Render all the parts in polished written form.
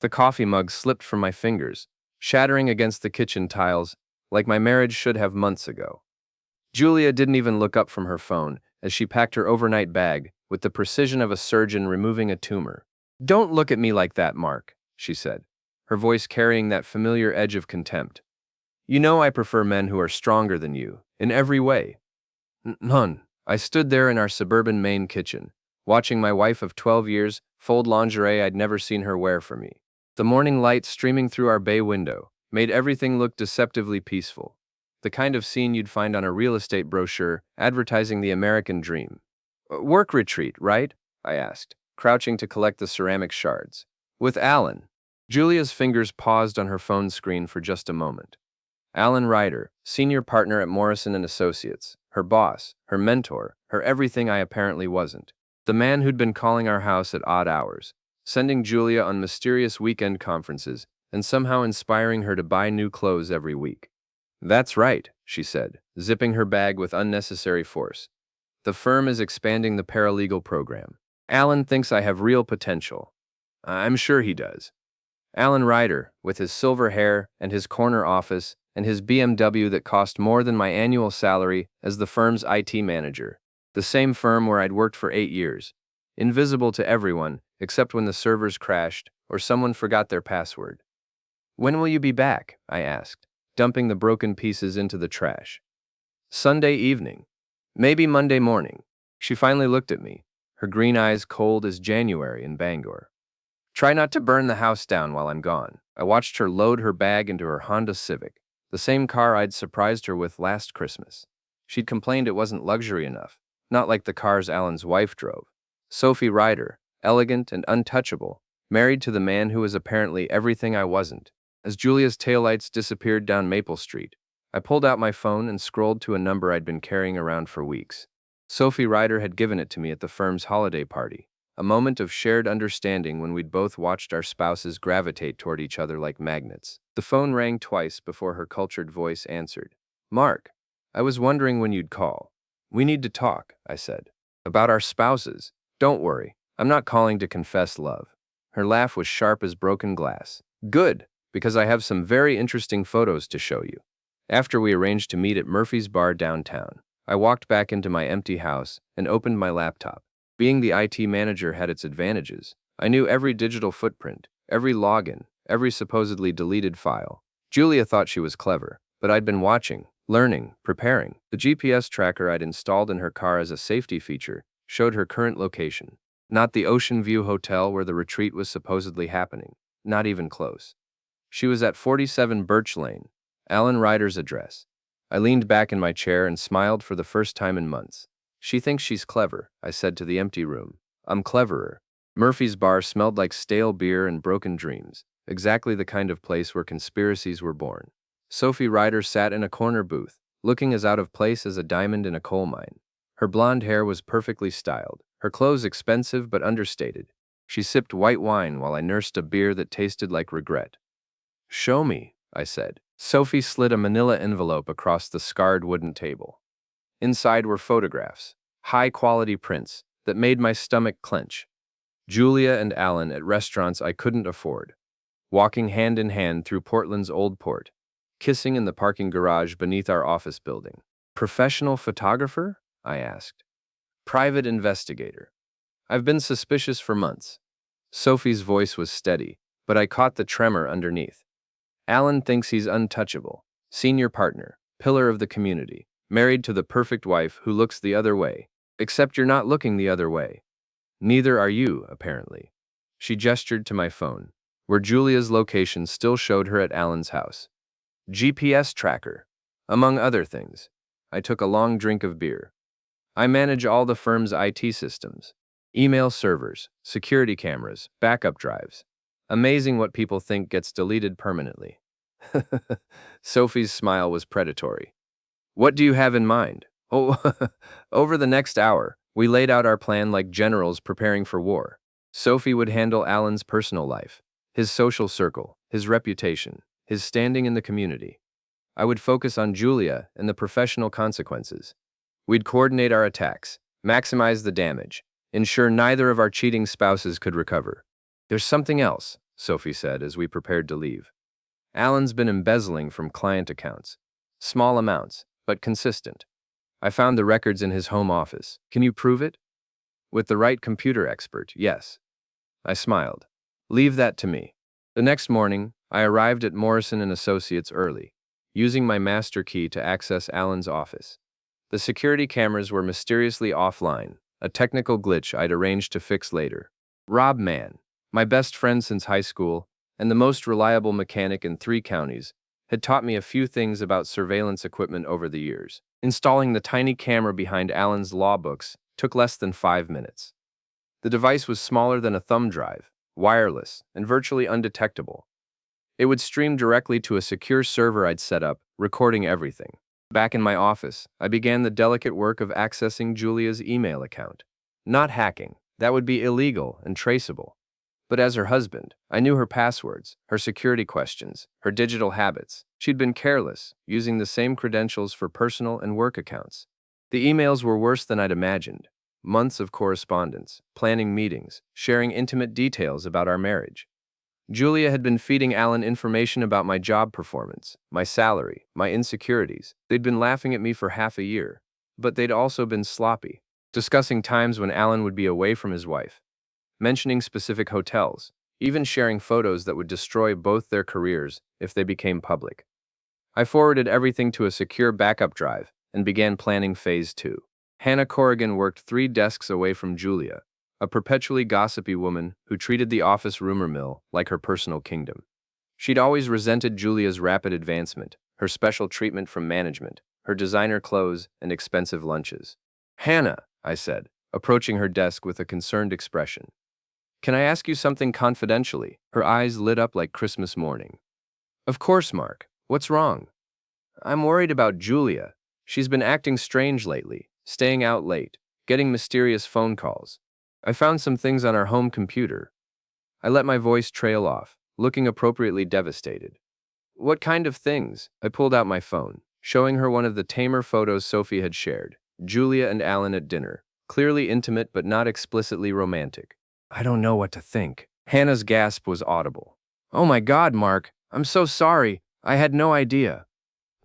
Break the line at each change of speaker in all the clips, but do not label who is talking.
The coffee mug slipped from my fingers, shattering against the kitchen tiles like my marriage should have months ago. Julia didn't even look up from her phone as she packed her overnight bag with the precision of a surgeon removing a tumor. "Don't look at me like that, Mark," she said, her voice carrying that familiar edge of contempt. "You know I prefer men who are stronger than you, in every way." None. I stood there in our suburban Maine kitchen, watching my wife of 12 years fold lingerie I'd never seen her wear for me. The morning light streaming through our bay window made everything look deceptively peaceful, the kind of scene you'd find on a real estate brochure advertising the American dream. Work retreat, right?" I asked, crouching to collect the ceramic shards. "With Alan." Julia's fingers paused on her phone screen for just a moment. Alan Ryder, senior partner at Morrison and Associates, her boss, her mentor, her everything I apparently wasn't. The man who'd been calling our house at odd hours, sending Julia on mysterious weekend conferences, and somehow inspiring her to buy new clothes every week. "That's right," she said, zipping her bag with unnecessary force. "The firm is expanding the paralegal program. Alan thinks I have real potential. I'm sure he does." Alan Ryder, with his silver hair and his corner office and his BMW that cost more than my annual salary as the firm's IT manager, the same firm where I'd worked for 8 years, invisible to everyone except when the servers crashed or someone forgot their password. "When will you be back?" I asked, dumping the broken pieces into the trash. "Sunday evening. Maybe Monday morning." She finally looked at me, her green eyes cold as January in Bangor. "Try not to burn the house down while I'm gone." I watched her load her bag into her Honda Civic, the same car I'd surprised her with last Christmas. She'd complained it wasn't luxury enough, not like the cars Alan's wife drove. Sophie Ryder, elegant and untouchable, married to the man who was apparently everything I wasn't. As Julia's taillights disappeared down Maple Street, I pulled out my phone and scrolled to a number I'd been carrying around for weeks. Sophie Ryder had given it to me at the firm's holiday party, a moment of shared understanding when we'd both watched our spouses gravitate toward each other like magnets. The phone rang twice before her cultured voice answered. "Mark, I was wondering when you'd call." "We need to talk," I said. "About our spouses. Don't worry, I'm not calling to confess love." Her laugh was sharp as broken glass. "Good, because I have some very interesting photos to show you." After we arranged to meet at Murphy's Bar downtown, I walked back into my empty house and opened my laptop. Being the IT manager had its advantages. I knew every digital footprint, every login, every supposedly deleted file. Julia thought she was clever, but I'd been watching, learning, preparing. The GPS tracker I'd installed in her car as a safety feature showed her current location. Not the Ocean View Hotel where the retreat was supposedly happening. Not even close. She was at 47 Birch Lane, Alan Ryder's address. I leaned back in my chair and smiled for the first time in months. "She thinks she's clever," I said to the empty room. "I'm cleverer." Murphy's Bar smelled like stale beer and broken dreams, exactly the kind of place where conspiracies were born. Sophie Ryder sat in a corner booth, looking as out of place as a diamond in a coal mine. Her blonde hair was perfectly styled, her clothes expensive but understated. She sipped white wine while I nursed a beer that tasted like regret. "Show me," I said. Sophie slid a manila envelope across the scarred wooden table. Inside were photographs, high-quality prints that made my stomach clench. Julia and Alan at restaurants I couldn't afford, walking hand in hand through Portland's Old Port, kissing in the parking garage beneath our office building. "Professional photographer?" I asked. "Private investigator. I've been suspicious for months." Sophie's voice was steady, but I caught the tremor underneath. "Alan thinks he's untouchable. Senior partner, pillar of the community, married to the perfect wife who looks the other way. Except you're not looking the other way. Neither are you, apparently." She gestured to my phone, where Julia's location still showed her at Alan's house. "GPS tracker, among other things." I took a long drink of beer. "I manage all the firm's IT systems. Email servers, security cameras, backup drives. Amazing what people think gets deleted permanently." Sophie's smile was predatory. "What do you have in mind?" "Oh, over the next hour, we laid out our plan like generals preparing for war. Sophie would handle Alan's personal life, his social circle, his reputation, his standing in the community. I would focus on Julia and the professional consequences. We'd coordinate our attacks, maximize the damage, ensure neither of our cheating spouses could recover. There's something else," Sophie said as we prepared to leave. Alan's been embezzling from client accounts. Small amounts, but consistent. I found the records in his home office. Can you prove it? With the right computer expert, yes. I smiled. Leave that to me. The next morning, I arrived at Morrison & Associates early, using my master key to access Alan's office. The security cameras were mysteriously offline, a technical glitch I'd arranged to fix later. Rob Mann, my best friend since high school, and the most reliable mechanic in 3 counties, had taught me a few things about surveillance equipment over the years. Installing the tiny camera behind Alan's law books took less than 5 minutes. The device was smaller than a thumb drive, wireless, and virtually undetectable. It would stream directly to a secure server I'd set up, recording everything. Back in my office, I began the delicate work of accessing Julia's email account. Not hacking, that would be illegal and traceable. But as her husband, I knew her passwords, her security questions, her digital habits. She'd been careless, using the same credentials for personal and work accounts. The emails were worse than I'd imagined. Months of correspondence, planning meetings, sharing intimate details about our marriage. Julia had been feeding Alan information about my job performance, my salary, my insecurities. They'd been laughing at me for half a year, but they'd also been sloppy, discussing times when Alan would be away from his wife, mentioning specific hotels, even sharing photos that would destroy both their careers if they became public. I forwarded everything to a secure backup drive and began planning phase 2. Hannah Corrigan worked 3 desks away from Julia, a perpetually gossipy woman who treated the office rumor mill like her personal kingdom. She'd always resented Julia's rapid advancement, her special treatment from management, her designer clothes, and expensive lunches. "Hannah," I said, approaching her desk with a concerned expression. "Can I ask you something confidentially?" Her eyes lit up like Christmas morning. "Of course, Mark. What's wrong?" "I'm worried about Julia. She's been acting strange lately, staying out late, getting mysterious phone calls. I found some things on our home computer." I let my voice trail off, looking appropriately devastated. "What kind of things?" I pulled out my phone, showing her one of the tamer photos Sophie had shared. Julia and Alan at dinner, clearly intimate but not explicitly romantic. "I don't know what to think." Hannah's gasp was audible. "Oh my God, Mark, I'm so sorry. I had no idea."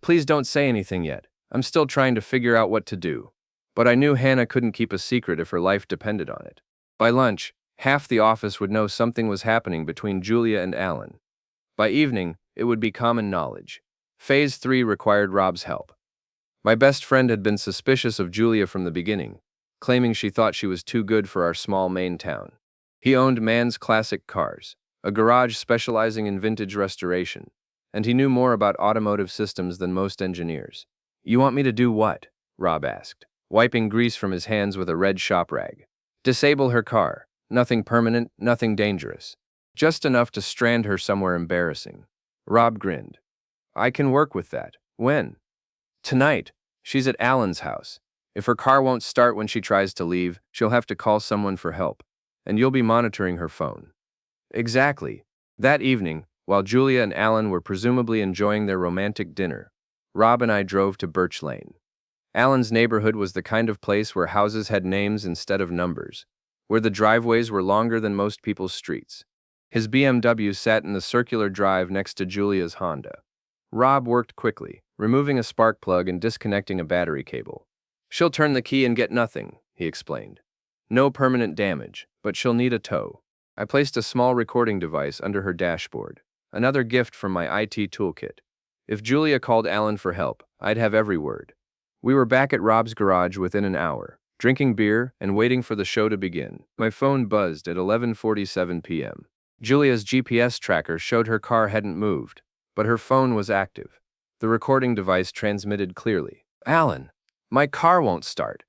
"Please don't say anything yet. I'm still trying to figure out what to do." But I knew Hannah couldn't keep a secret if her life depended on it. By lunch, half the office would know something was happening between Julia and Alan. By evening, it would be common knowledge. Phase 3 required Rob's help. My best friend had been suspicious of Julia from the beginning, claiming she thought she was too good for our small Maine town. He owned Mann's Classic Cars, a garage specializing in vintage restoration, and he knew more about automotive systems than most engineers. "You want me to do what?" Rob asked, wiping grease from his hands with a red shop rag. "Disable her car. Nothing permanent, nothing dangerous. Just enough to strand her somewhere embarrassing." Rob grinned. "I can work with that. When?" "Tonight. She's at Alan's house. If her car won't start when she tries to leave, she'll have to call someone for help. And you'll be monitoring her phone." Exactly. That evening, while Julia and Alan were presumably enjoying their romantic dinner, Rob and I drove to Birch Lane. Alan's neighborhood was the kind of place where houses had names instead of numbers, where the driveways were longer than most people's streets. His BMW sat in the circular drive next to Julia's Honda. Rob worked quickly, removing a spark plug and disconnecting a battery cable. "She'll turn the key and get nothing," he explained. "No permanent damage, but she'll need a tow." I placed a small recording device under her dashboard, another gift from my IT toolkit. If Julia called Alan for help, I'd have every word. We were back at Rob's garage within an hour, drinking beer and waiting for the show to begin. My phone buzzed at 11:47 p.m. Julia's GPS tracker showed her car hadn't moved, but her phone was active. The recording device transmitted clearly. "Alan, my car won't start.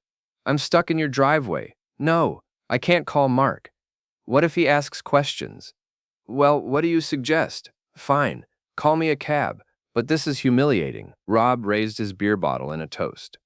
I'm stuck in your driveway. No, I can't call Mark. What if he asks questions?" "Well, what do you suggest?" "Fine, call me a cab. But this is humiliating." Rob raised his beer bottle in a toast.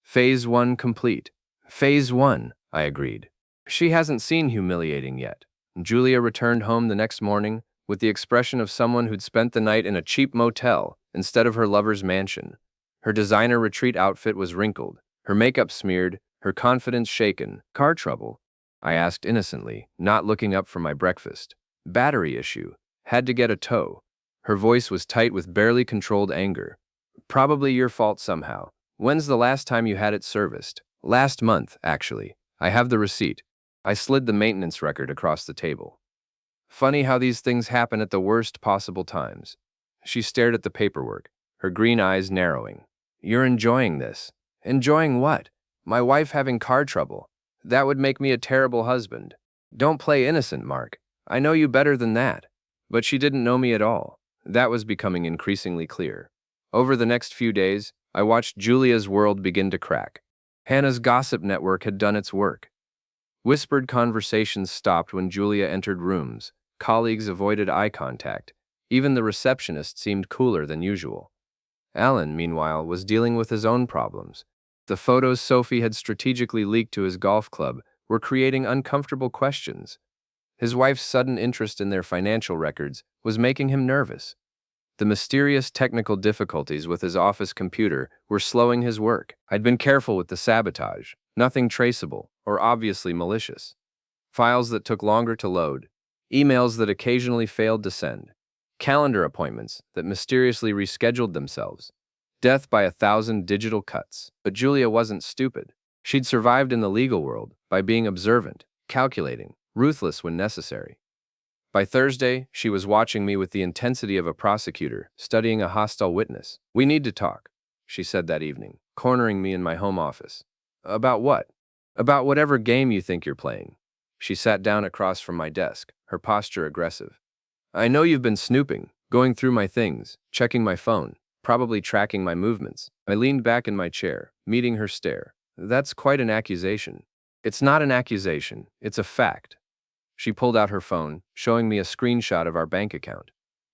"Phase 1 complete." "Phase 1, I agreed. She hasn't seen humiliating yet." Julia returned home the next morning with the expression of someone who'd spent the night in a cheap motel instead of her lover's mansion. Her designer retreat outfit was wrinkled, her makeup smeared, her confidence shaken. "Car trouble?" I asked innocently, not looking up from my breakfast. Battery issue. Had to get a tow. Her voice was tight with barely controlled anger. Probably your fault somehow. When's the last time you had it serviced? Last month, actually. I have the receipt. I slid the maintenance record across the table. Funny how these things happen at the worst possible times. She stared at the paperwork, her green eyes narrowing. You're enjoying this. Enjoying what? My wife having car trouble. That would make me a terrible husband. Don't play innocent, Mark. I know you better than that. But she didn't know me at all. That was becoming increasingly clear. Over the next few days, I watched Julia's world begin to crack. Hannah's gossip network had done its work. Whispered conversations stopped when Julia entered rooms. Colleagues avoided eye contact. Even the receptionist seemed cooler than usual. Alan, meanwhile, was dealing with his own problems. The photos Sophie had strategically leaked to his golf club were creating uncomfortable questions. His wife's sudden interest in their financial records was making him nervous. The mysterious technical difficulties with his office computer were slowing his work. I'd been careful with the sabotage, nothing traceable or obviously malicious. Files that took longer to load, emails that occasionally failed to send, calendar appointments that mysteriously rescheduled themselves. Death by 1,000 digital cuts. But Julia wasn't stupid. She'd survived in the legal world by being observant, calculating, ruthless when necessary. By Thursday, she was watching me with the intensity of a prosecutor studying a hostile witness. We need to talk, she said that evening, cornering me in my home office. About what? About whatever game you think you're playing. She sat down across from my desk, her posture aggressive. I know you've been snooping, going through my things, checking my phone, probably tracking my movements. I leaned back in my chair, meeting her stare. That's quite an accusation. It's not an accusation, it's a fact. She pulled out her phone, showing me a screenshot of our bank account.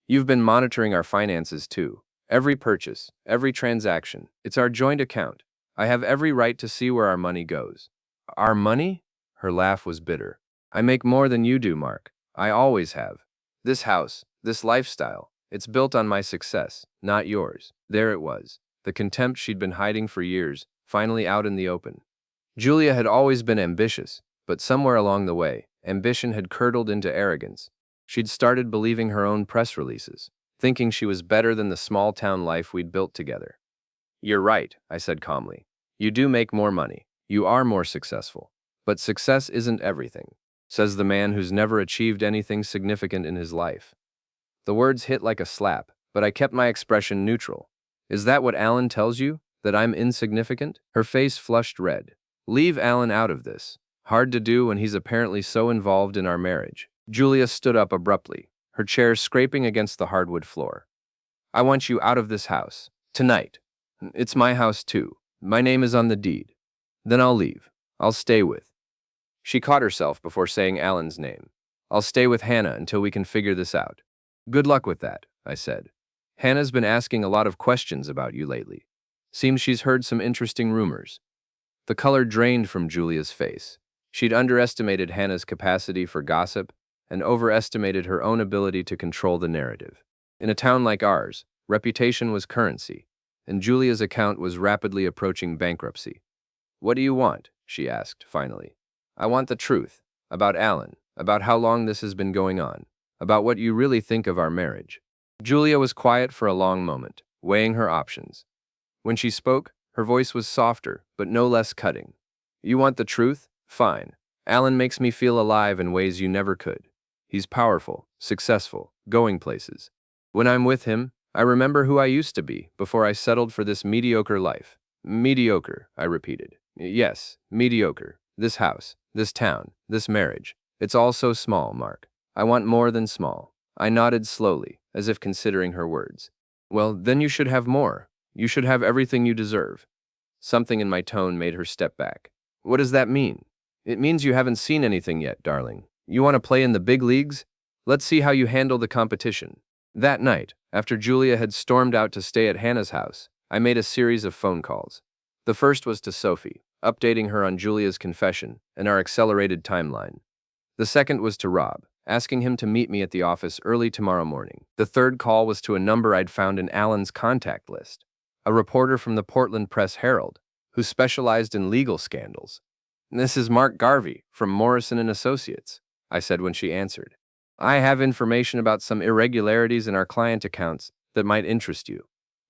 You've been monitoring our finances too. Every purchase, every transaction. It's our joint account. I have every right to see where our money goes. Our money? Her laugh was bitter. I make more than you do, Mark. I always have. This house, this lifestyle, it's built on my success, not yours. There it was. The contempt she'd been hiding for years, finally out in the open. Julia had always been ambitious, but somewhere along the way, ambition had curdled into arrogance. She'd started believing her own press releases, thinking she was better than the small-town life we'd built together. You're right, I said calmly. You do make more money. You are more successful. But success isn't everything, says the man who's never achieved anything significant in his life. The words hit like a slap, but I kept my expression neutral. Is that what Alan tells you? That I'm insignificant? Her face flushed red. Leave Alan out of this. Hard to do when he's apparently so involved in our marriage. Julia stood up abruptly, her chair scraping against the hardwood floor. I want you out of this house. Tonight. It's my house too. My name is on the deed. Then I'll leave. I'll stay with. She caught herself before saying Alan's name. I'll stay with Hannah until we can figure this out. Good luck with that, I said. Hannah's been asking a lot of questions about you lately. Seems she's heard some interesting rumors. The color drained from Julia's face. She'd underestimated Hannah's capacity for gossip and overestimated her own ability to control the narrative. In a town like ours, reputation was currency, and Julia's account was rapidly approaching bankruptcy. What do you want? She asked, finally. I want the truth, about Alan, about how long this has been going on, about what you really think of our marriage. Julia was quiet for a long moment, weighing her options. When she spoke, her voice was softer, but no less cutting. You want the truth? Fine. Alan makes me feel alive in ways you never could. He's powerful, successful, going places. When I'm with him, I remember who I used to be before I settled for this mediocre life. Mediocre, I repeated. Yes, mediocre. This house, this town, this marriage. It's all so small, Mark. I want more than small. I nodded slowly, as if considering her words. Well, then you should have more. You should have everything you deserve. Something in my tone made her step back. What does that mean? It means you haven't seen anything yet, darling. You want to play in the big leagues? Let's see how you handle the competition. That night, after Julia had stormed out to stay at Hannah's house, I made a series of phone calls. The first was to Sophie, updating her on Julia's confession and our accelerated timeline. The second was to Rob, asking him to meet me at the office early tomorrow morning. The third call was to a number I'd found in Alan's contact list, a reporter from the Portland Press-Herald, who specialized in legal scandals. This is Mark Garvey from Morrison & Associates, I said when she answered. I have information about some irregularities in our client accounts that might interest you.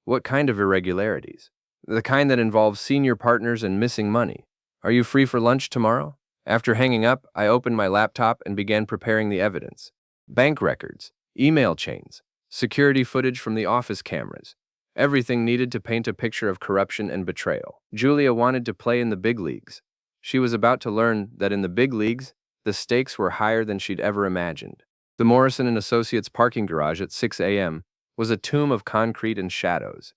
What kind of irregularities? The kind that involves senior partners and missing money. Are you free for lunch tomorrow? After hanging up, I opened my laptop and began preparing the evidence. Bank records, email chains, security footage from the office cameras. Everything needed to paint a picture of corruption and betrayal. Julia wanted to play in the big leagues. She was about to learn that in the big leagues, the stakes were higher than she'd ever imagined. The Morrison and Associates parking garage at 6 a.m. was a tomb of concrete and shadows.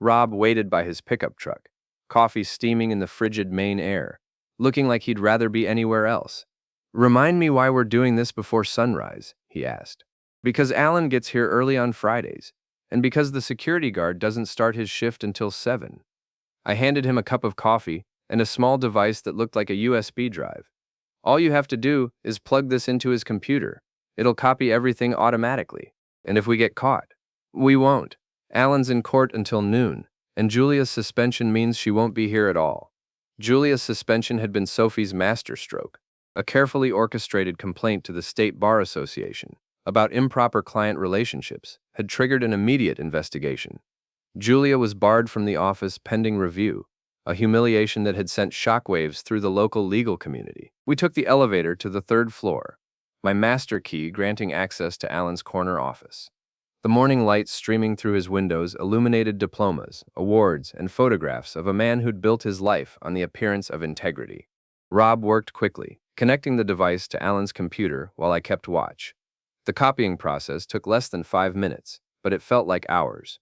Rob waited by his pickup truck, coffee steaming in the frigid Maine air, looking like he'd rather be anywhere else. "Remind me why we're doing this before sunrise," he asked. "Because Alan gets here early on Fridays, and because the security guard doesn't start his shift until 7. I handed him a cup of coffee and a small device that looked like a USB drive. "All you have to do is plug this into his computer. It'll copy everything automatically. And if we get caught, we won't. Alan's in court until noon, and Julia's suspension means she won't be here at all." Julia's suspension had been Sophie's masterstroke, a carefully orchestrated complaint to the State Bar Association about improper client relationships had triggered an immediate investigation. Julia was barred from the office pending review, a humiliation that had sent shockwaves through the local legal community. We took the elevator to the 3rd floor, my master key granting access to Alan's corner office. The morning light streaming through his windows illuminated diplomas, awards, and photographs of a man who'd built his life on the appearance of integrity. Rob worked quickly, connecting the device to Alan's computer while I kept watch. The copying process took less than 5 minutes, but it felt like hours.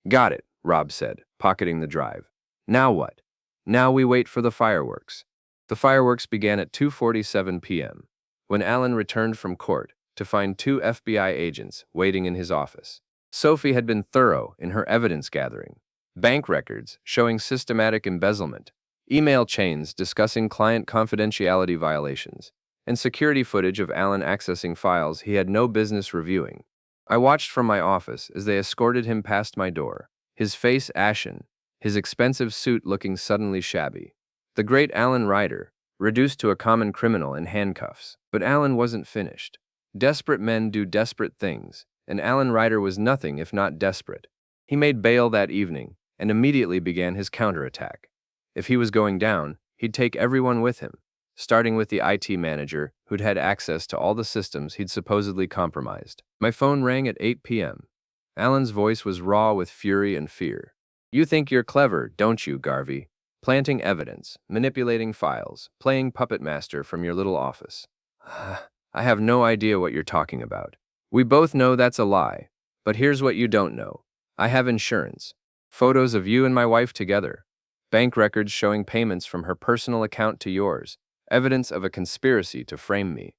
"Got it," Rob said, pocketing the drive. "Now what?" "Now we wait for the fireworks." The fireworks began at 2:47 p.m., when Alan returned from court to find 2 FBI agents waiting in his office. Sophie had been thorough in her evidence gathering. Bank records showing systematic embezzlement, email chains discussing client confidentiality violations, and security footage of Alan accessing files he had no business reviewing. I watched from my office as they escorted him past my door, his face ashen, his expensive suit looking suddenly shabby. The great Alan Ryder, reduced to a common criminal in handcuffs. But Alan wasn't finished. Desperate men do desperate things, and Alan Ryder was nothing if not desperate. He made bail that evening and immediately began his counterattack. If he was going down, he'd take everyone with him, starting with the IT manager who'd had access to all the systems he'd supposedly compromised. My phone rang at 8 p.m. Alan's voice was raw with fury and fear. "You think you're clever, don't you, Garvey? Planting evidence, manipulating files, playing puppet master from your little office." "I have no idea what you're talking about." "We both know that's a lie. But here's what you don't know. I have insurance. Photos of you and my wife together. Bank records showing payments from her personal account to yours. Evidence of a conspiracy to frame me."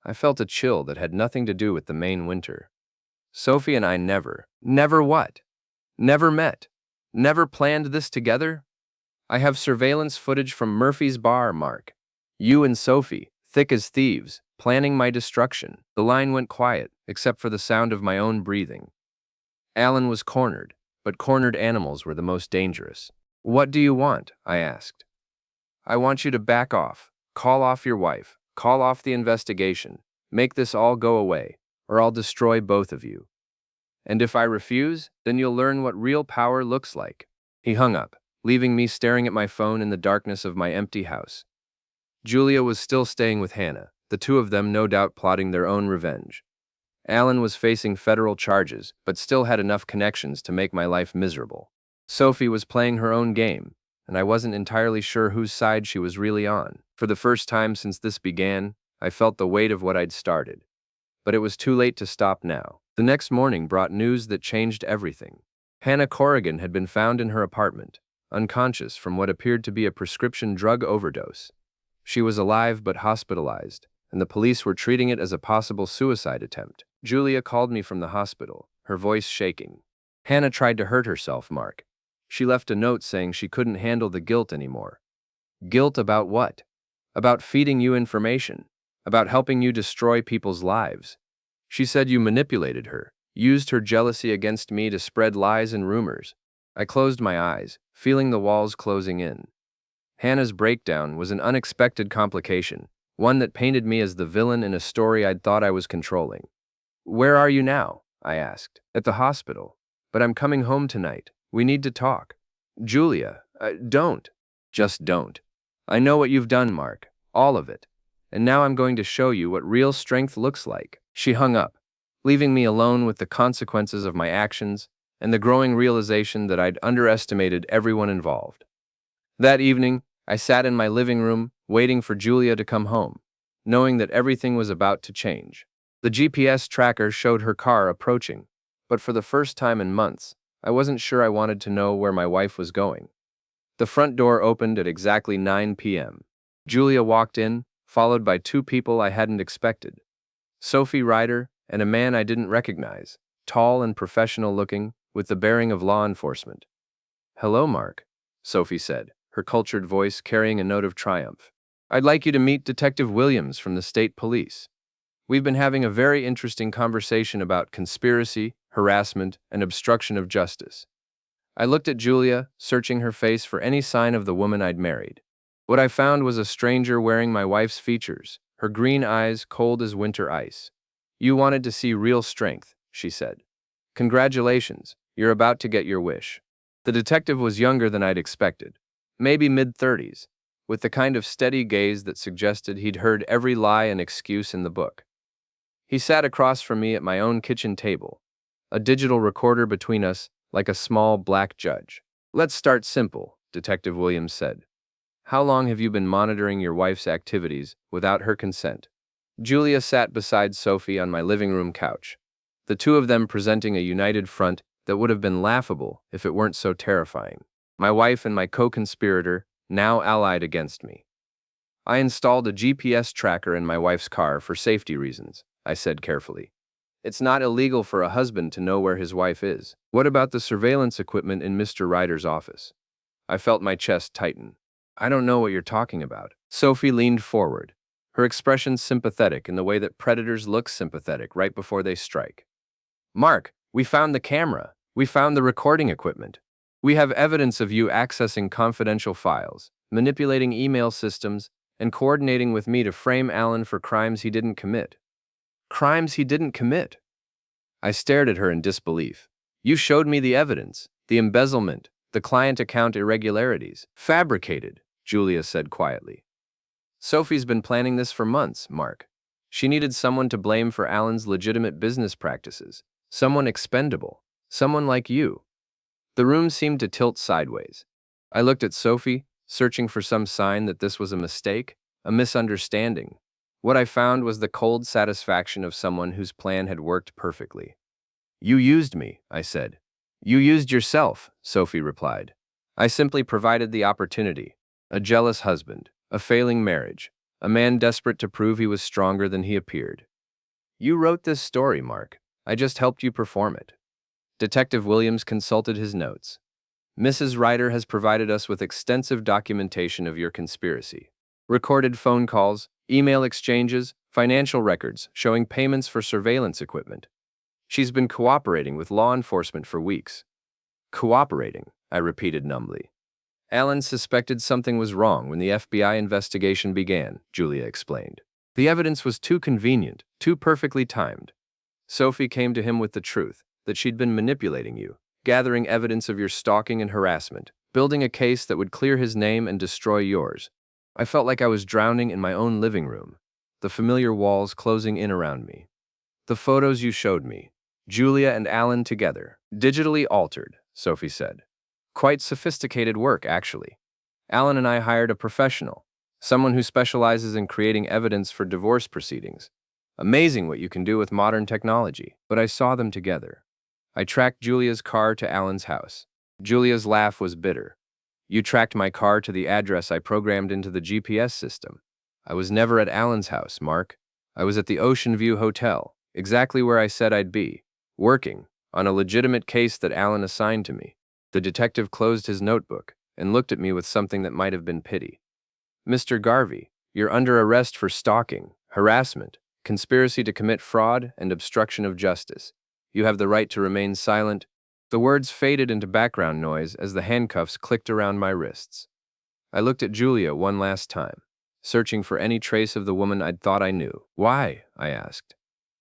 I felt a chill that had nothing to do with the Maine winter. "Sophie and I never what? Never met? Never planned this together? I have surveillance footage from Murphy's Bar, Mark. You and Sophie, thick as thieves, planning my destruction." The line went quiet, except for the sound of my own breathing. Alan was cornered, but cornered animals were the most dangerous. "What do you want?" I asked. "I want you to back off, call off your wife, call off the investigation, make this all go away, or I'll destroy both of you. And if I refuse, then you'll learn what real power looks like." He hung up, leaving me staring at my phone in the darkness of my empty house. Julia was still staying with Hannah, the two of them no doubt plotting their own revenge. Alan was facing federal charges, but still had enough connections to make my life miserable. Sophie was playing her own game, and I wasn't entirely sure whose side she was really on. For the first time since this began, I felt the weight of what I'd started. But it was too late to stop now. The next morning brought news that changed everything. Hannah Corrigan had been found in her apartment, unconscious from what appeared to be a prescription drug overdose. She was alive but hospitalized, and the police were treating it as a possible suicide attempt. Julia called me from the hospital, her voice shaking. "Hannah tried to hurt herself, Mark. She left a note saying she couldn't handle the guilt anymore." "Guilt about what?" "About feeding you information, about helping you destroy people's lives. She said you manipulated her, used her jealousy against me to spread lies and rumors." I closed my eyes, feeling the walls closing in. Hannah's breakdown was an unexpected complication, one that painted me as the villain in a story I'd thought I was controlling. "Where are you now?" I asked. "At the hospital. But I'm coming home tonight. We need to talk." "Julia, don't. Just don't. I know what you've done, Mark. All of it. And now I'm going to show you what real strength looks like." She hung up, leaving me alone with the consequences of my actions and the growing realization that I'd underestimated everyone involved. That evening, I sat in my living room, waiting for Julia to come home, knowing that everything was about to change. The GPS tracker showed her car approaching, but for the first time in months, I wasn't sure I wanted to know where my wife was going. The front door opened at exactly 9 p.m. Julia walked in, followed by two people I hadn't expected. Sophie Ryder and a man I didn't recognize, tall and professional looking, with the bearing of law enforcement. "Hello, Mark," Sophie said, her cultured voice carrying a note of triumph. "I'd like you to meet Detective Williams from the state police. We've been having a very interesting conversation about conspiracy, harassment, and obstruction of justice." I looked at Julia, searching her face for any sign of the woman I'd married. What I found was a stranger wearing my wife's features, her green eyes cold as winter ice. "You wanted to see real strength," she said. "Congratulations, you're about to get your wish." The detective was younger than I'd expected, maybe mid-30s, with the kind of steady gaze that suggested he'd heard every lie and excuse in the book. He sat across from me at my own kitchen table, a digital recorder between us like a small black judge. "Let's start simple," Detective Williams said. "How long have you been monitoring your wife's activities without her consent?" Julia sat beside Sophie on my living room couch, the two of them presenting a united front that would have been laughable if it weren't so terrifying. My wife and my co-conspirator, now allied against me. "I installed a GPS tracker in my wife's car for safety reasons," I said carefully. "It's not illegal for a husband to know where his wife is." "What about the surveillance equipment in Mr. Ryder's office?" I felt my chest tighten. "I don't know what you're talking about." Sophie leaned forward, her expression sympathetic in the way that predators look sympathetic right before they strike. "Mark, we found the camera. We found the recording equipment. We have evidence of you accessing confidential files, manipulating email systems, and coordinating with me to frame Alan for crimes he didn't commit." "Crimes he didn't commit?" I stared at her in disbelief. "You showed me the evidence, the embezzlement, the client account irregularities." "Fabricated," Julia said quietly. "Sophie's been planning this for months, Mark. She needed someone to blame for Alan's legitimate business practices, someone expendable, someone like you." The room seemed to tilt sideways. I looked at Sophie, searching for some sign that this was a mistake, a misunderstanding. What I found was the cold satisfaction of someone whose plan had worked perfectly. "You used me," I said. "You used yourself," Sophie replied. "I simply provided the opportunity. A jealous husband, a failing marriage, a man desperate to prove he was stronger than he appeared. You wrote this story, Mark. I just helped you perform it." Detective Williams consulted his notes. "Mrs. Ryder has provided us with extensive documentation of your conspiracy. Recorded phone calls, email exchanges, financial records showing payments for surveillance equipment. She's been cooperating with law enforcement for weeks." "Cooperating," I repeated numbly. "Alan suspected something was wrong when the FBI investigation began," Julia explained. "The evidence was too convenient, too perfectly timed. Sophie came to him with the truth, that she'd been manipulating you, gathering evidence of your stalking and harassment, building a case that would clear his name and destroy yours. I felt like I was drowning in my own living room, the familiar walls closing in around me. The photos you showed me, Julia and Alan together, digitally altered," Sophie said. "Quite sophisticated work, actually. Alan and I hired a professional, someone who specializes in creating evidence for divorce proceedings. Amazing what you can do with modern technology. But I saw them together. I tracked Julia's car to Alan's house." Julia's laugh was bitter. "You tracked my car to the address I programmed into the GPS system. I was never at Alan's house, Mark. I was at the Ocean View Hotel, exactly where I said I'd be, working on a legitimate case that Alan assigned to me." The detective closed his notebook and looked at me with something that might have been pity. "Mr. Garvey, you're under arrest for stalking, harassment, conspiracy to commit fraud, and obstruction of justice. You have the right to remain silent." The words faded into background noise as the handcuffs clicked around my wrists. I looked at Julia one last time. searching for any trace of the woman I'd thought I knew. Why? I asked.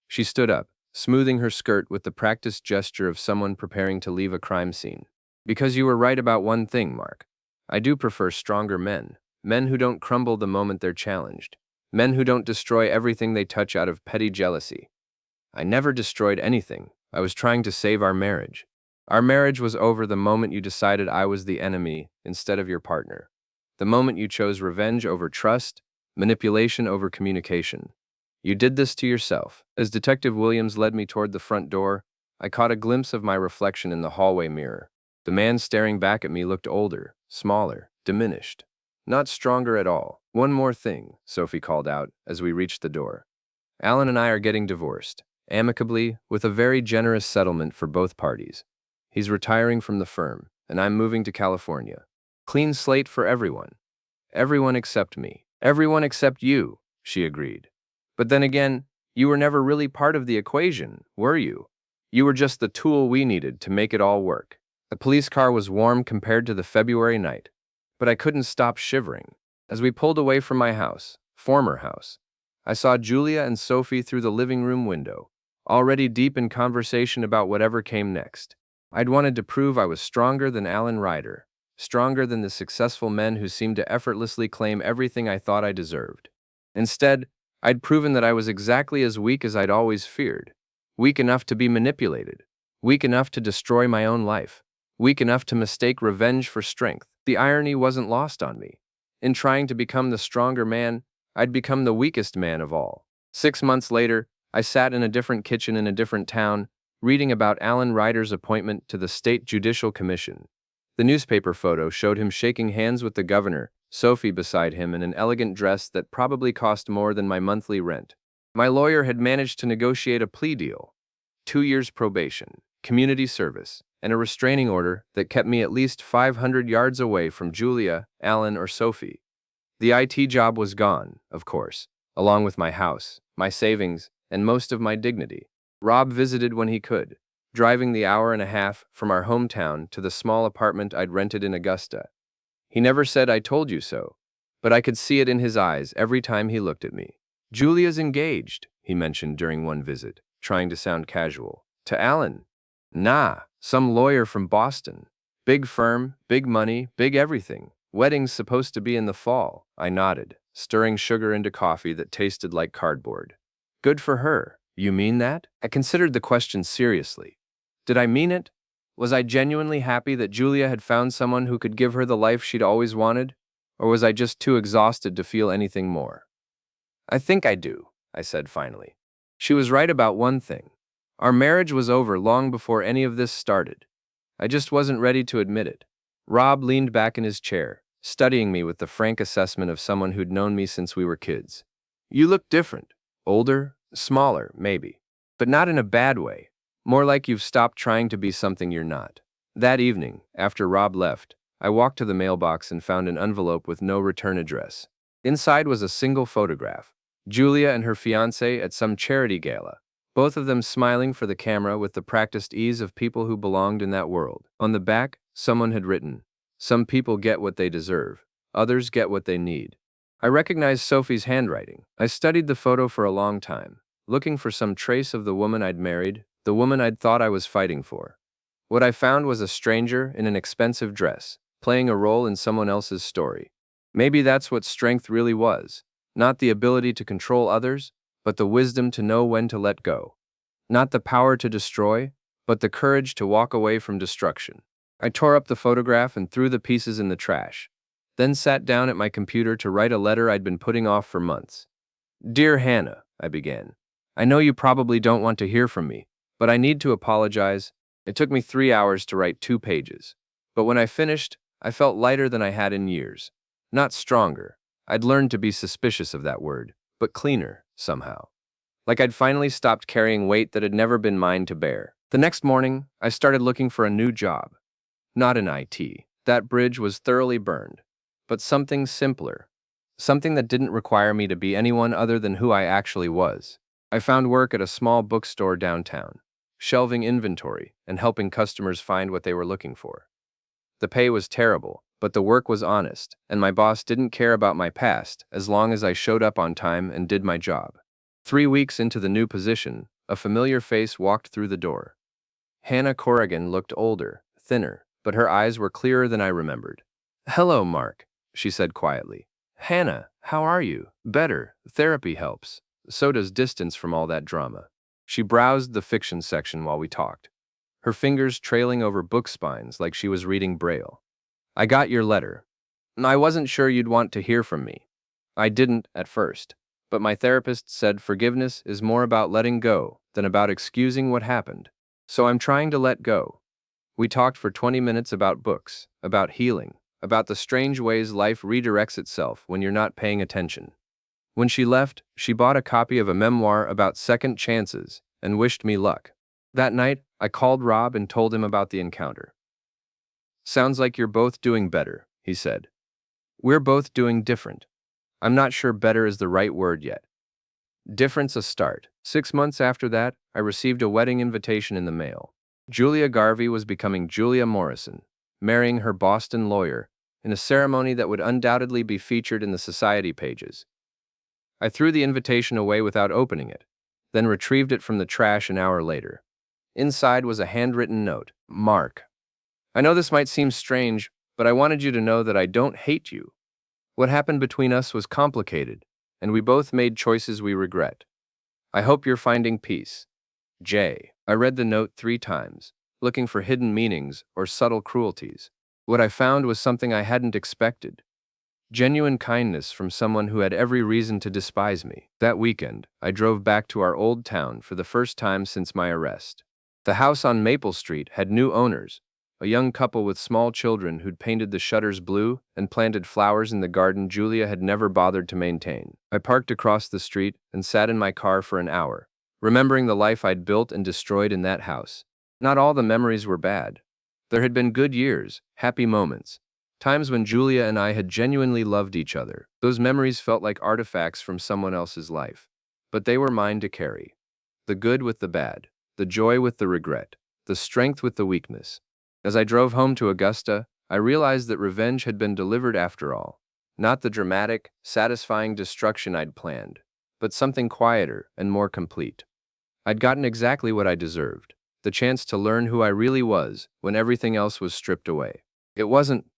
She stood up, smoothing her skirt with the practiced gesture of someone preparing to leave a crime scene. Because you were right about one thing, Mark. I do prefer stronger men. Men who don't crumble the moment they're challenged. Men who don't destroy everything they touch out of petty jealousy. I never destroyed anything. I was trying to save our marriage. Our marriage was over the moment you decided I was the enemy instead of your partner. The moment you chose revenge over trust, manipulation over communication. You did this to yourself. As Detective Williams led me toward the front door, I caught a glimpse of my reflection in the hallway mirror. The man staring back at me looked older, smaller, diminished. Not stronger at all. One more thing, Sophie called out as we reached the door. Alan and I are getting divorced, amicably, with a very generous settlement for both parties. He's retiring from the firm, and I'm moving to California. Clean slate for everyone. Everyone except me. Everyone except you, she agreed. But then again, you were never really part of the equation, were you? You were just the tool we needed to make it all work. The police car was warm compared to the February night, but I couldn't stop shivering. As we pulled away from my house, former house, I saw Julia and Sophie through the living room window, already deep in conversation about whatever came next. I'd wanted to prove I was stronger than Alan Ryder, stronger than the successful men who seemed to effortlessly claim everything I thought I deserved. Instead, I'd proven that I was exactly as weak as I'd always feared. Weak enough to be manipulated. Weak enough to destroy my own life. Weak enough to mistake revenge for strength. The irony wasn't lost on me. In trying to become the stronger man, I'd become the weakest man of all. 6 months later, I sat in a different kitchen in a different town, reading about Alan Ryder's appointment to the State Judicial Commission. The newspaper photo showed him shaking hands with the governor, Sophie beside him in an elegant dress that probably cost more than my monthly rent. My lawyer had managed to negotiate a plea deal. 2 years probation, community service, and a restraining order that kept me at least 500 yards away from Julia, Alan, or Sophie. The IT job was gone, of course, along with my house, my savings, and most of my dignity. Rob visited when he could, driving the hour and a half from our hometown to the small apartment I'd rented in Augusta. He never said "I told you so," but I could see it in his eyes every time he looked at me. "Julia's engaged," he mentioned during one visit, trying to sound casual. "To Alan." "Nah, some lawyer from Boston. Big firm, big money, big everything. Wedding's supposed to be in the fall." I nodded, stirring sugar into coffee that tasted like cardboard. "Good for her. You mean that?" I considered the question seriously. Did I mean it? Was I genuinely happy that Julia had found someone who could give her the life she'd always wanted? Or was I just too exhausted to feel anything more? "I think I do," I said finally. She was right about one thing. Our marriage was over long before any of this started. I just wasn't ready to admit it. Rob leaned back in his chair, studying me with the frank assessment of someone who'd known me since we were kids. "You look different. Older, smaller, maybe. But not in a bad way. More like you've stopped trying to be something you're not." That evening, after Rob left, I walked to the mailbox and found an envelope with no return address. Inside was a single photograph. Julia and her fiancé at some charity gala, both of them smiling for the camera with the practiced ease of people who belonged in that world. On the back, someone had written, "Some people get what they deserve. Others get what they need." I recognized Sophie's handwriting. I studied the photo for a long time, looking for some trace of the woman I'd married, the woman I'd thought I was fighting for. What I found was a stranger in an expensive dress, playing a role in someone else's story. Maybe that's what strength really was. Not the ability to control others, but the wisdom to know when to let go. Not the power to destroy, but the courage to walk away from destruction. I tore up the photograph and threw the pieces in the trash, then sat down at my computer to write a letter I'd been putting off for months. "Dear Hannah," I began. "I know you probably don't want to hear from me, but I need to apologize. It took me 3 hours to write 2 pages. But when I finished, I felt lighter than I had in years. Not stronger. I'd learned to be suspicious of that word, but cleaner, somehow. Like I'd finally stopped carrying weight that had never been mine to bear. The next morning, I started looking for a new job. Not in IT. That bridge was thoroughly burned. But something simpler. Something that didn't require me to be anyone other than who I actually was. I found work at a small bookstore downtown, shelving inventory and helping customers find what they were looking for. The pay was terrible, But the work was honest, and my boss didn't care about my past as long as I showed up on time and did my job. 3 weeks into the new position, a familiar face walked through the door. Hannah Corrigan looked older, thinner, but her eyes were clearer than I remembered. "Hello, Mark," she said quietly. "Hannah, how are you?" "Better. Therapy helps. So does distance from all that drama." She browsed the fiction section while we talked, her fingers trailing over book spines like she was reading Braille. "I got your letter. I wasn't sure you'd want to hear from me. I didn't at first, but my therapist said forgiveness is more about letting go than about excusing what happened. So I'm trying to let go." We talked for 20 minutes about books, about healing, about the strange ways life redirects itself when you're not paying attention. When she left, she bought a copy of a memoir about second chances and wished me luck. That night, I called Rob and told him about the encounter. "Sounds like you're both doing better," he said. "We're both doing different. I'm not sure better is the right word yet. Different's a start." 6 months after that, I received a wedding invitation in the mail. Julia Garvey was becoming Julia Morrison, marrying her Boston lawyer, in a ceremony that would undoubtedly be featured in the society pages. I threw the invitation away without opening it, then retrieved it from the trash an hour later. Inside was a handwritten note. "Mark, I know this might seem strange, but I wanted you to know that I don't hate you. What happened between us was complicated, and we both made choices we regret. I hope you're finding peace. Jay." I read the note 3 times, looking for hidden meanings or subtle cruelties. What I found was something I hadn't expected. Genuine kindness from someone who had every reason to despise me. That weekend, I drove back to our old town for the first time since my arrest. The house on Maple Street had new owners, a young couple with small children who'd painted the shutters blue and planted flowers in the garden Julia had never bothered to maintain. I parked across the street and sat in my car for an hour, remembering the life I'd built and destroyed in that house. Not all the memories were bad. There had been good years, happy moments, times when Julia and I had genuinely loved each other. Those memories felt like artifacts from someone else's life, but they were mine to carry. The good with the bad, the joy with the regret, the strength with the weakness. As I drove home to Augusta, I realized that revenge had been delivered after all. Not the dramatic, satisfying destruction I'd planned, but something quieter and more complete. I'd gotten exactly what I deserved, the chance to learn who I really was when everything else was stripped away. It wasn't